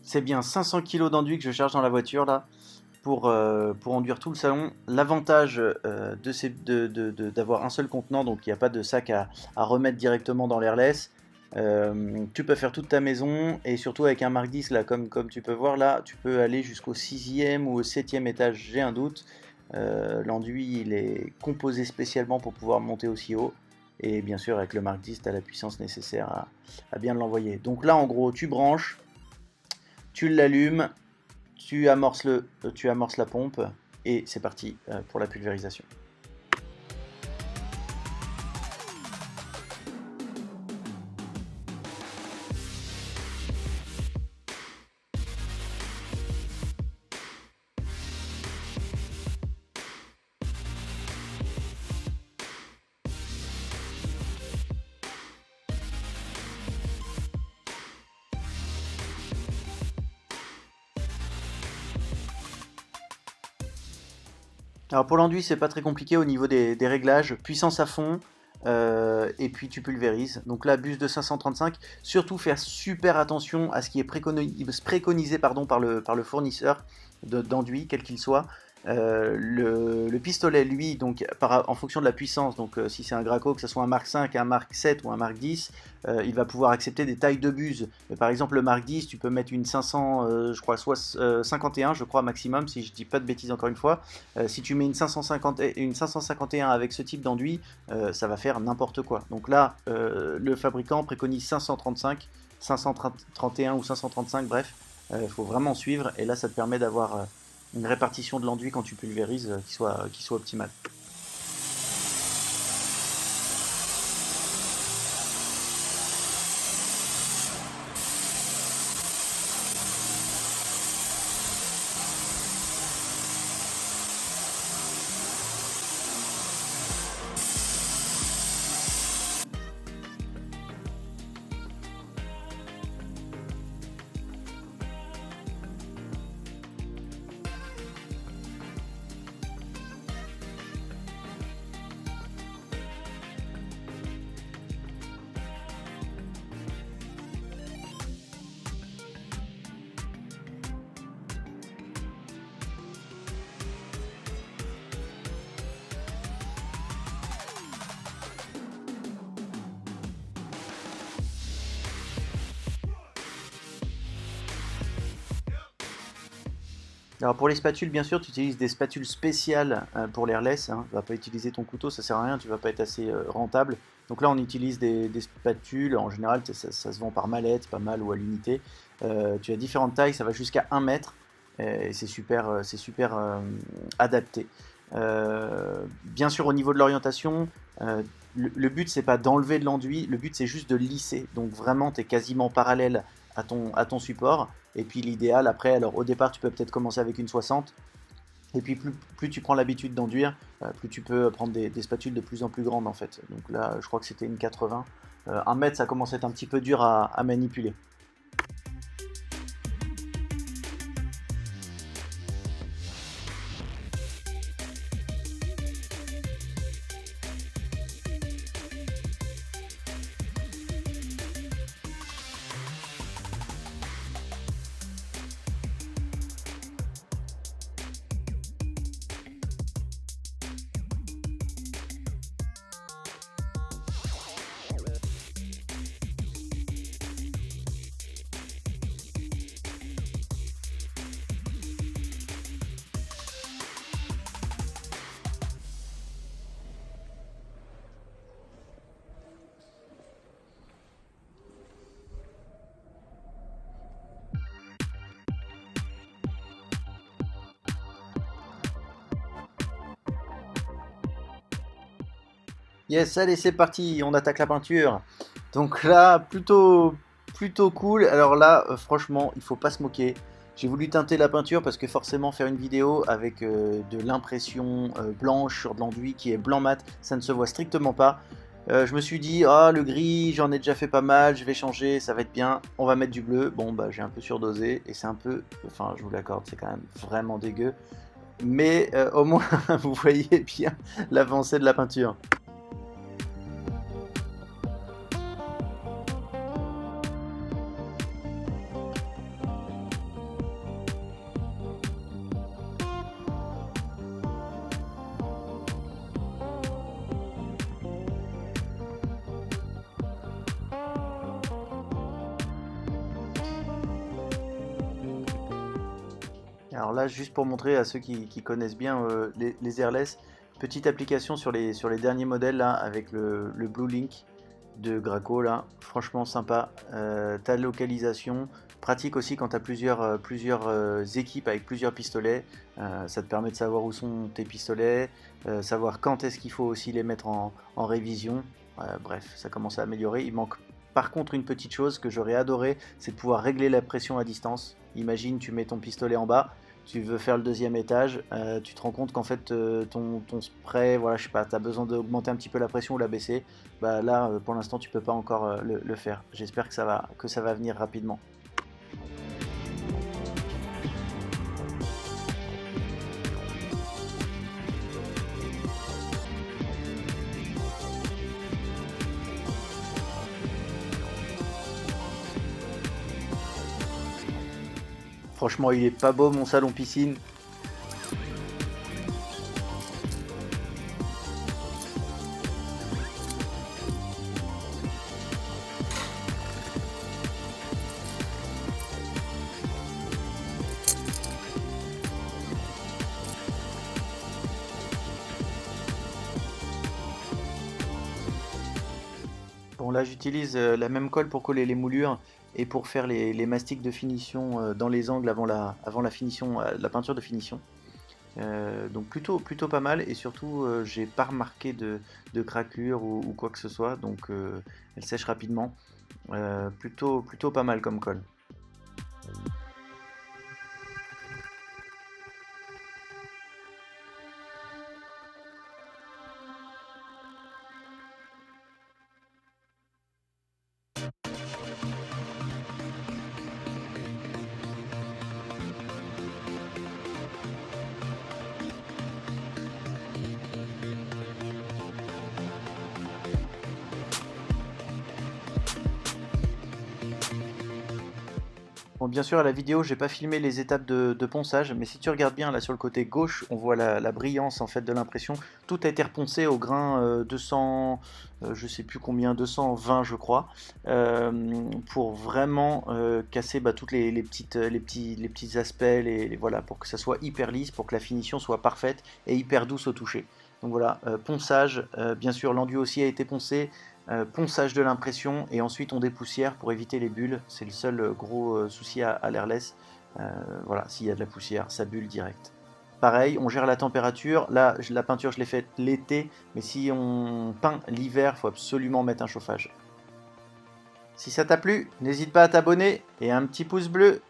C'est bien 500 kg d'enduit que je charge dans la voiture là pour enduire tout le salon. L'avantage d'avoir un seul contenant, donc il n'y a pas de sac à remettre directement dans l'airless. Tu peux faire toute ta maison et surtout avec un Mark 10 là, comme tu peux voir là, tu peux aller jusqu'au 6e ou au 7e étage, j'ai un doute. L'enduit il est composé spécialement pour pouvoir monter aussi haut. Et bien sûr avec le Mark 10 tu as la puissance nécessaire à bien l'envoyer. Donc là en gros tu branches, tu l'allumes, tu amorces la pompe et c'est parti pour la pulvérisation. Alors pour l'enduit, c'est pas très compliqué au niveau des réglages, puissance à fond, et puis tu pulvérises. Donc là, bus de 535, surtout faire super attention à ce qui est préconisé pardon, par le fournisseur d'enduit, quel qu'il soit. Le pistolet, lui, donc, en fonction de la puissance, donc si c'est un Graco, que ce soit un Mark 5, un Mark 7 ou un Mark 10, il va pouvoir accepter des tailles de buse. Par exemple, le Mark 10, tu peux mettre une 500, je crois, soit 51, je crois, maximum, si je dis pas de bêtises encore une fois. Si tu mets une 551 avec ce type d'enduit, ça va faire n'importe quoi. Donc là, le fabricant préconise 535, 531 ou 535, bref, il faut vraiment suivre, et là, ça te permet d'avoir une répartition de l'enduit quand tu pulvérises qui soit optimale. Alors pour les spatules, bien sûr, tu utilises des spatules spéciales pour l'airless. Hein. Tu ne vas pas utiliser ton couteau, ça sert à rien, tu vas pas être assez rentable. Donc là, on utilise des spatules. En général, ça se vend par mallette, pas mal, ou à l'unité. Tu as différentes tailles, ça va jusqu'à 1 mètre. Et c'est super adapté. Bien sûr, au niveau de l'orientation, le but c'est pas d'enlever de l'enduit, le but c'est juste de lisser. Donc vraiment, tu es quasiment parallèle à ton support. Et puis l'idéal après, alors au départ tu peux peut-être commencer avec une 60. Et puis plus tu prends l'habitude d'enduire, plus tu peux prendre des spatules de plus en plus grandes en fait. Donc là je crois que c'était une 80. 1 mètre ça commence à être un petit peu dur à manipuler. Yes, allez, c'est parti, on attaque la peinture. Donc là, plutôt cool. Alors là, franchement, il faut pas se moquer. J'ai voulu teinter la peinture parce que forcément faire une vidéo avec de l'impression blanche sur de l'enduit qui est blanc mat, ça ne se voit strictement pas. Je me suis dit, ah le gris, j'en ai déjà fait pas mal, je vais changer, ça va être bien. On va mettre du bleu. Bon bah j'ai un peu surdosé et c'est un peu, enfin je vous l'accorde, c'est quand même vraiment dégueu. Mais au moins vous voyez bien l'avancée de la peinture. Alors là, juste pour montrer à ceux qui connaissent bien les airless, petite application sur les derniers modèles là, avec le Blue Link de Graco là, franchement sympa. Ta localisation, pratique aussi quand tu as plusieurs équipes avec plusieurs pistolets. Ça te permet de savoir où sont tes pistolets, savoir quand est-ce qu'il faut aussi les mettre en révision. Bref, ça commence à améliorer. Il manque par contre une petite chose que j'aurais adoré, c'est de pouvoir régler la pression à distance. Imagine, tu mets ton pistolet en bas, tu veux faire le deuxième étage, tu te rends compte qu'en fait ton spray, voilà, je sais pas, tu as besoin d'augmenter un petit peu la pression ou la baisser. Bah là, pour l'instant, tu peux pas encore le faire. J'espère que ça va venir rapidement. Franchement, il est pas beau mon salon piscine. Bon là j'utilise la même colle pour coller les moulures et pour faire les mastiques de finition dans les angles avant la finition, la peinture de finition. Donc plutôt pas mal et surtout j'ai pas remarqué de craquelure ou quoi que ce soit, donc elle sèche rapidement. Plutôt pas mal comme colle. Bon, bien sûr, à la vidéo, j'ai pas filmé les étapes de ponçage, mais si tu regardes bien là sur le côté gauche, on voit la brillance en fait de l'impression. Tout a été reponcé au grain 200, je sais plus combien, 220 je crois, pour vraiment casser toutes les petits aspects, voilà, pour que ça soit hyper lisse, pour que la finition soit parfaite et hyper douce au toucher. Donc voilà, ponçage, bien sûr l'enduit aussi a été poncé. Ponçage de l'impression et ensuite on dépoussière pour éviter les bulles. C'est le seul gros souci à l'airless. Voilà, s'il y a de la poussière, ça bulle direct. Pareil, on gère la température. Là, la peinture, je l'ai faite l'été, mais si on peint l'hiver, il faut absolument mettre un chauffage. Si ça t'a plu, n'hésite pas à t'abonner et un petit pouce bleu.